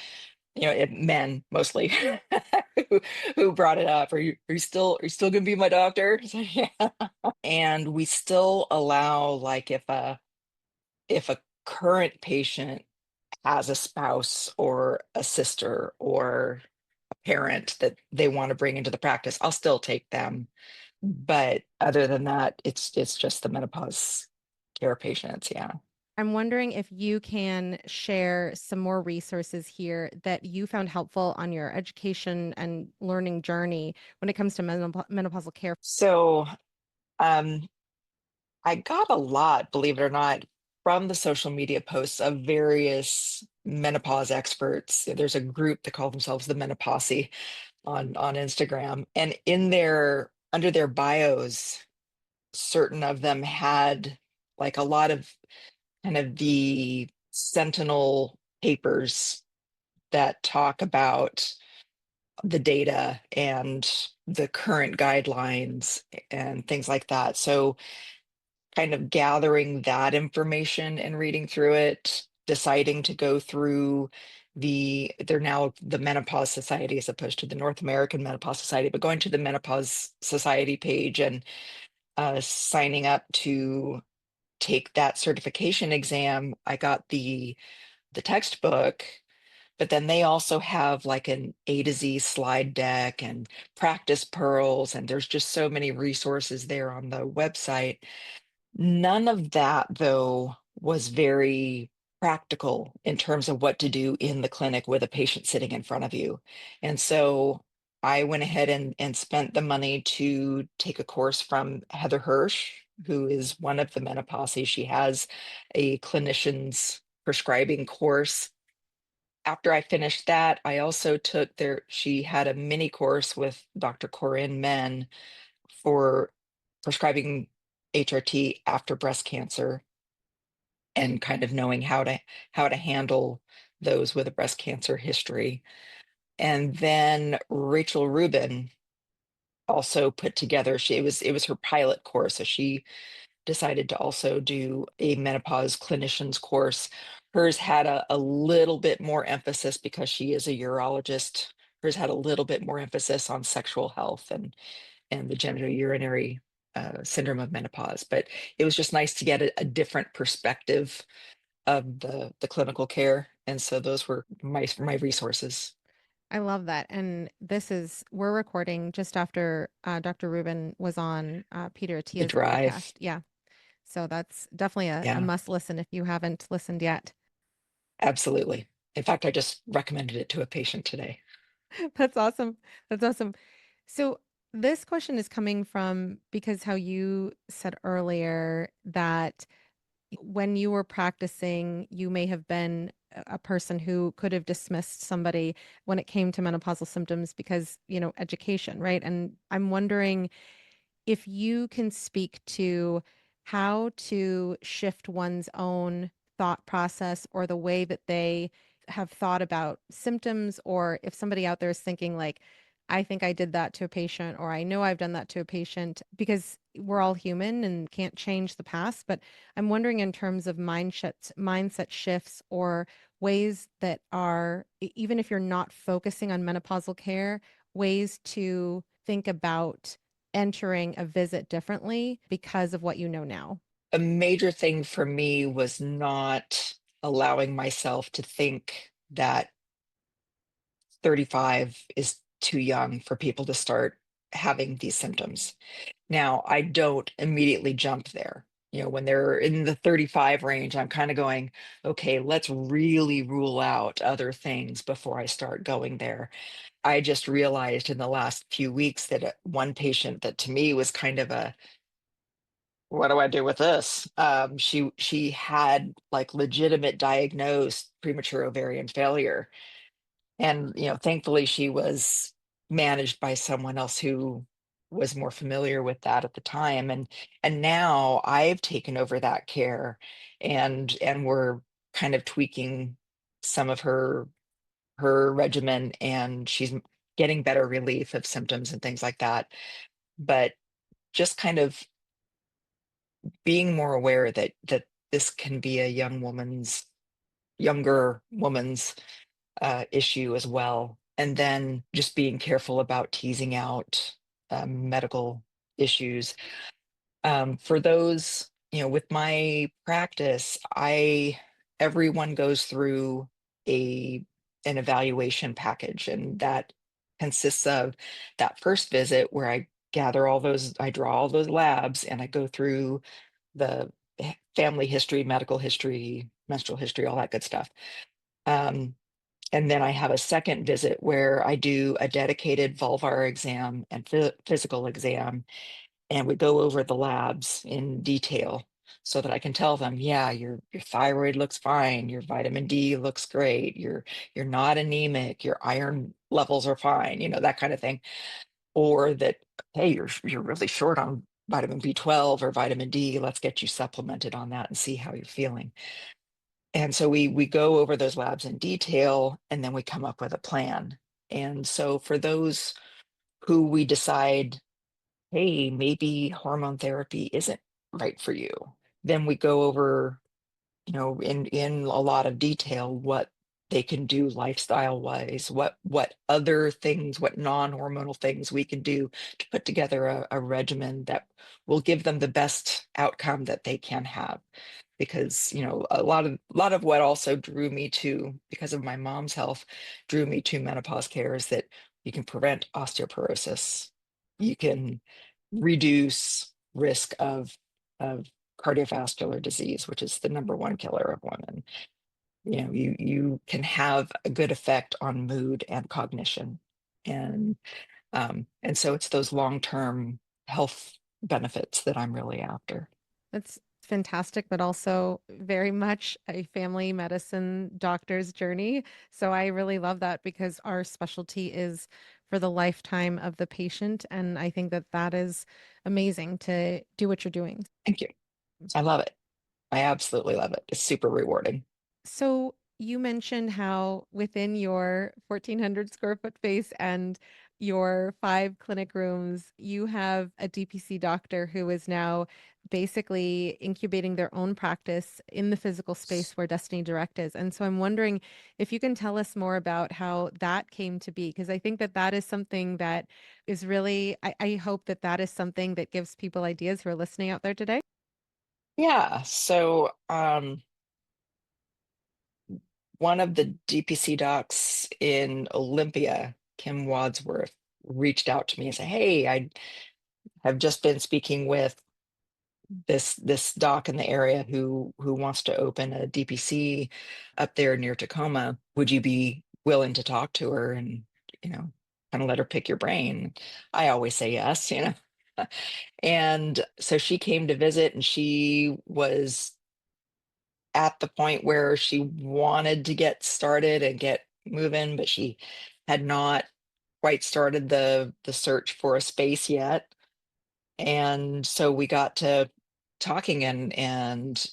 men mostly, who, who brought it up. Are you still gonna be my doctor? So, yeah. And we still allow, like, if a current patient has a spouse or a sister or a parent that they want to bring into the practice, I'll still take them. But other than that, it's just the menopause care patients. Yeah. I'm wondering if you can share some more resources here that you found helpful on your education and learning journey when it comes to menopausal care. So um, I got a lot, believe it or not, from the social media posts of various menopause experts. There's a group that call themselves the Menopause on Instagram, and in their under their bios, certain of them had like a lot of kind of the sentinel papers that talk about the data and the current guidelines and things like that. So kind of gathering that information and reading through it, deciding to go through they're now the Menopause Society as opposed to the North American Menopause Society, but going to the Menopause Society page and signing up to take that certification exam. I got the textbook, but then they also have like an A to Z slide deck and practice pearls, and there's just so many resources there on the website. None of that, though, was very practical in terms of what to do in the clinic with a patient sitting in front of you. And so I went ahead and spent the money to take a course from Heather Hirsch, who is one of the menopause. She has a clinician's prescribing course. After I finished that, I also she had a mini course with Dr. Corinne Men for prescribing HRT after breast cancer and kind of knowing how to handle those with a breast cancer history. And then Rachel Rubin also put together, it was her pilot course. So she decided to also do a menopause clinician's course. Hers had a little bit more emphasis because she is a urologist. Hers had a little bit more emphasis on sexual health and the genitourinary syndrome of menopause. But it was just nice to get a different perspective of the clinical care. And so those were my resources. I love that. And we're recording just after Dr. Rubin was on Peter The Attia's drive. podcast. Yeah. So that's definitely a Yeah, must listen if you haven't listened yet. absolutely. In fact, I just recommended it to a patient today. That's awesome. That's awesome. So this question is coming from because how you said earlier that when you were practicing, you may have been a person who could have dismissed somebody when it came to menopausal symptoms because, education, right? And I'm wondering if you can speak to how to shift one's own thought process or the way that they have thought about symptoms, or if somebody out there is thinking like, I think I did that to a patient, or I know I've done that to a patient, because we're all human and can't change the past. But I'm wondering, in terms of mindset shifts, or ways that are, even if you're not focusing on menopausal care, ways to think about entering a visit differently because of what you know now. A major thing for me was not allowing myself to think that 35 is too young for people to start having these symptoms. Now, I don't immediately jump there. When they're in the 35 range, I'm kind of going, okay, let's really rule out other things before I start going there. I just realized in the last few weeks that one patient that to me was kind of a, what do I do with this? She had like legitimate diagnosed premature ovarian failure, and thankfully she was managed by someone else who was more familiar with that at the time, and now I've taken over that care, and we're kind of tweaking some of her regimen, and she's getting better relief of symptoms and things like that. But just kind of being more aware that this can be a younger woman's issue as well. And then just being careful about teasing out medical issues. For those, with my practice, everyone goes through a an evaluation package, and that consists of that first visit where I draw all those labs, and I go through the family history, medical history, menstrual history, all that good stuff. Um, and then I have a second visit where I do a dedicated vulvar exam and physical exam, and we go over the labs in detail so that I can tell them, yeah, your thyroid looks fine, your vitamin D looks great, you're not anemic, your iron levels are fine, that kind of thing. Or that, hey, you're really short on vitamin B12 or vitamin D, let's get you supplemented on that and see how you're feeling. And so we go over those labs in detail, and then we come up with a plan. And so for those who we decide, hey, maybe hormone therapy isn't right for you, then we go over, in a lot of detail what they can do lifestyle wise, what other things, what non-hormonal things we can do to put together a regimen that will give them the best outcome that they can have. Because a lot of what also drew me to, because of my mom's health, drew me to menopause care, is that you can prevent osteoporosis, you can reduce risk of cardiovascular disease, which is the number one killer of women. You can have a good effect on mood and cognition, and and so it's those long-term health benefits that I'm really after. That's fantastic, but also very much a family medicine doctor's journey. So I really love that, because our specialty is for the lifetime of the patient. And I think that that is amazing to do what you're doing. Thank you. I love it. I absolutely love it. It's super rewarding. So you mentioned how within your 1,400 square foot space and your 5 clinic rooms, you have a DPC doctor who is now basically incubating their own practice in the physical space where Destiny Direct is. And so I'm wondering if you can tell us more about how that came to be, because I think that that is something that is really, I hope that that is something that gives people ideas who are listening out there today. Yeah. So one of the DPC docs in Olympia, Kim Wadsworth, reached out to me and said, hey, I have just been speaking with this doc in the area who wants to open a DPC up there near Tacoma. Would you be willing to talk to her and, you know, kind of let her pick your brain? I always say yes. And so she came to visit, and she was at the point where she wanted to get started and get moving, but she had not quite started the search for a space yet. And so we got to talking, and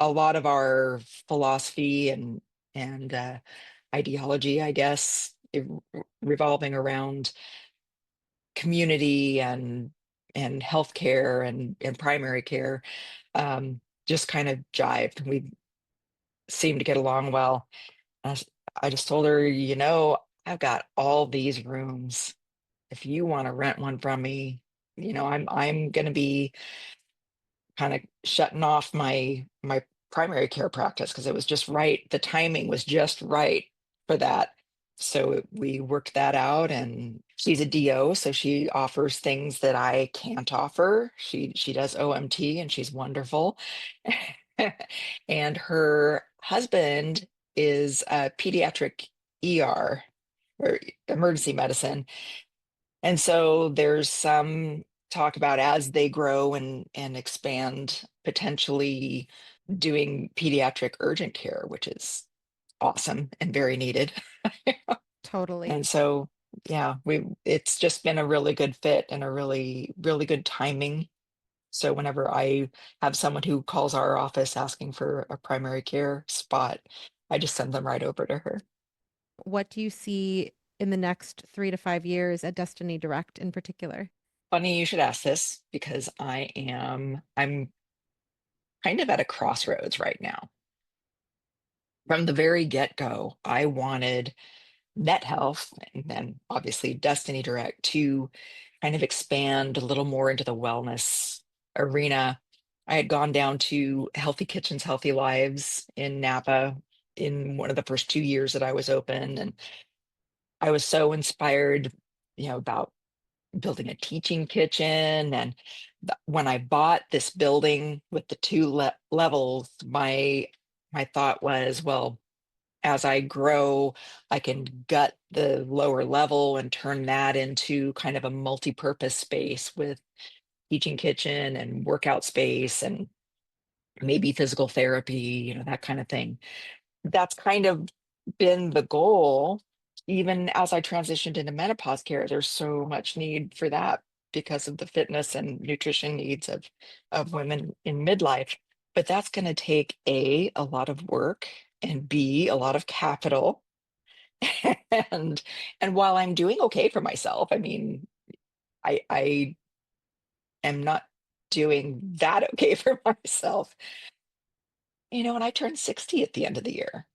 a lot of our philosophy and ideology, I guess, revolving around community and healthcare and primary care, just kind of jived. We seemed to get along well. I, s- I just told her, I've got all these rooms. If you want to rent one from me, I'm going to be kind of shutting off my primary care practice because it was just right. The timing was just right for that. So we worked that out, and she's a DO, so she offers things that I can't offer. She does OMT, and she's wonderful. And her husband is a pediatric ER or emergency medicine. And so there's some talk about as they grow and expand, potentially doing pediatric urgent care, which is awesome and very needed. Totally. And so, yeah, it's just been a really good fit and a really, really good timing. So whenever I have someone who calls our office asking for a primary care spot, I just send them right over to her. What do you see in the next 3 to 5 years at Destiny Direct in particular? Funny you should ask this because I'm kind of at a crossroads right now. From the very get-go, I wanted Net Health and then obviously Destiny Direct to kind of expand a little more into the wellness arena. I had gone down to Healthy Kitchens, Healthy Lives in Napa in one of the first 2 years that I was open. And I was so inspired, about building a teaching kitchen. And when I bought this building with the two levels, my thought was, well, as I grow, I can gut the lower level and turn that into kind of a multi-purpose space with teaching kitchen and workout space and maybe physical therapy, that kind of thing. That's kind of been the goal. Even as I transitioned into menopause care, there's so much need for that because of the fitness and nutrition needs of women in midlife. But that's going to take a lot of work, and B, a lot of capital. and and while I'm doing okay for myself, I mean, I am not doing that okay for myself. And I turned 60 at the end of the year.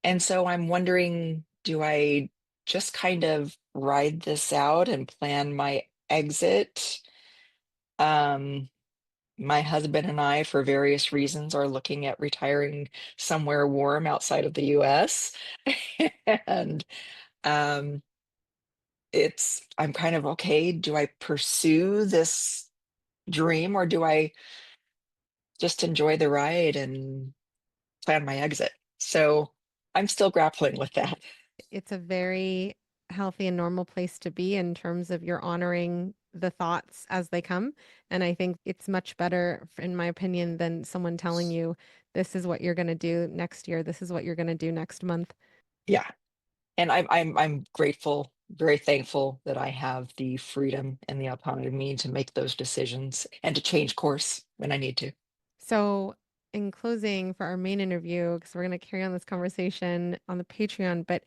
And so I'm wondering, do I just kind of ride this out and plan my exit? Um, my husband and I, for various reasons, are looking at retiring somewhere warm outside of the US. And um, I'm kind of okay. Do I pursue this dream or do I just enjoy the ride and plan my exit? So I'm still grappling with that. It's a very healthy and normal place to be in terms of you're honoring the thoughts as they come. And I think it's much better, in my opinion, than someone telling you, this is what you're going to do next year. This is what you're going to do next month. Yeah. And I'm grateful, very thankful that I have the freedom and the autonomy to make those decisions and to change course when I need to. So, in closing for our main interview, because we're going to carry on this conversation on the Patreon, but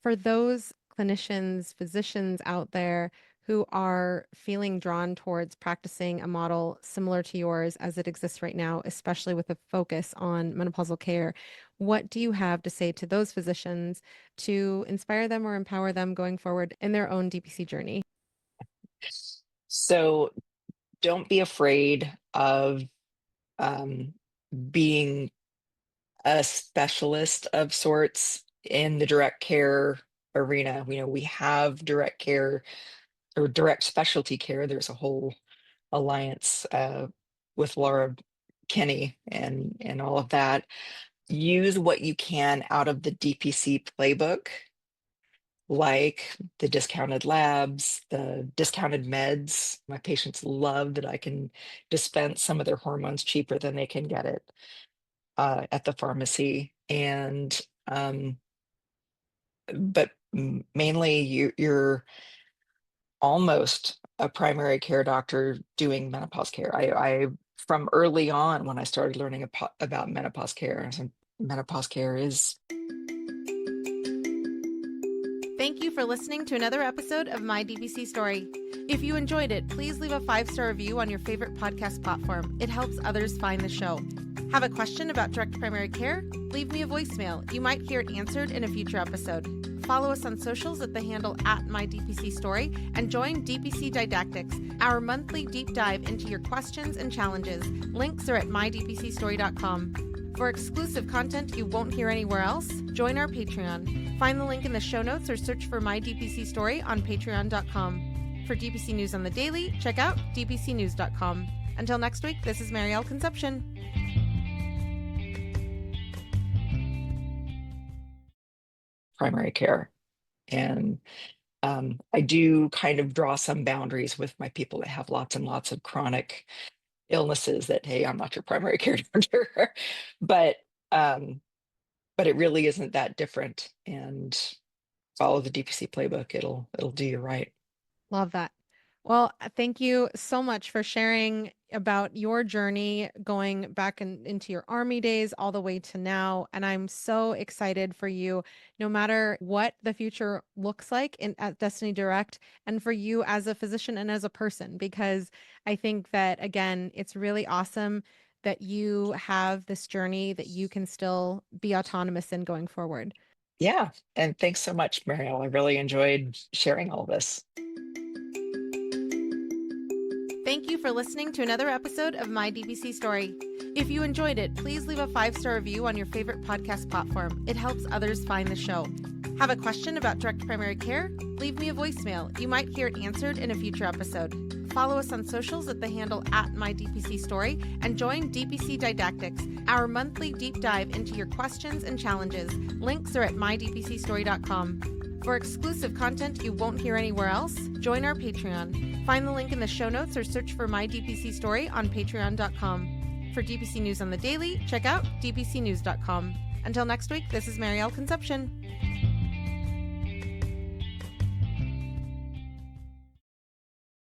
for those clinicians, physicians out there who are feeling drawn towards practicing a model similar to yours as it exists right now, especially with a focus on menopausal care, what do you have to say to those physicians to inspire them or empower them going forward in their own DPC journey? So don't be afraid of um, being a specialist of sorts in the direct care arena. We have direct care or direct specialty care. There's a whole alliance with Laura Kinney and all of that. Use what you can out of the DPC playbook, like the discounted labs, the discounted meds. My patients love that I can dispense some of their hormones cheaper than they can get it at the pharmacy. And but mainly you're almost a primary care doctor doing menopause care. I from early on when I started learning about menopause care, I said, menopause care is for listening to another episode of My DPC Story. If you enjoyed it, please leave a 5-star review on your favorite podcast platform. It helps others find the show. Have a question about direct primary care? Leave me a voicemail. You might hear it answered in a future episode. Follow us on socials at the handle @MyDPCStory and join DPC Didactics, our monthly deep dive into your questions and challenges. Links are at mydpcstory.com. For exclusive content you won't hear anywhere else, join our Patreon. Find the link in the show notes or search for My DPC Story on patreon.com. For DPC News on the daily, check out dpcnews.com. Until next week, this is Marielle Conception. Primary care. And I do kind of draw some boundaries with my people that have lots and lots of chronic illnesses that, hey, I'm not your primary care doctor, but it really isn't that different. And follow the DPC playbook. It'll do you right. Love that. Well, thank you so much for sharing about your journey going back into your Army days all the way to now. And I'm so excited for you, no matter what the future looks like at Destiny Direct, and for you as a physician and as a person, because I think that, again, it's really awesome that you have this journey that you can still be autonomous in going forward. Yeah. And thanks so much, Marielle. I really enjoyed sharing all this. Thank you for listening to another episode of My DPC Story. If you enjoyed it, please leave a 5-star review on your favorite podcast platform. It helps others find the show. Have a question about direct primary care? Leave me a voicemail. You might hear it answered in a future episode. Follow us on socials at the handle @MyDPCStory and join DPC Didactics, our monthly deep dive into your questions and challenges. Links are at mydpcstory.com. For exclusive content you won't hear anywhere else, join our Patreon. Find the link in the show notes or search for My DPC Story on patreon.com. For DPC News on the daily, check out dpcnews.com. Until next week, this is Marielle Conception.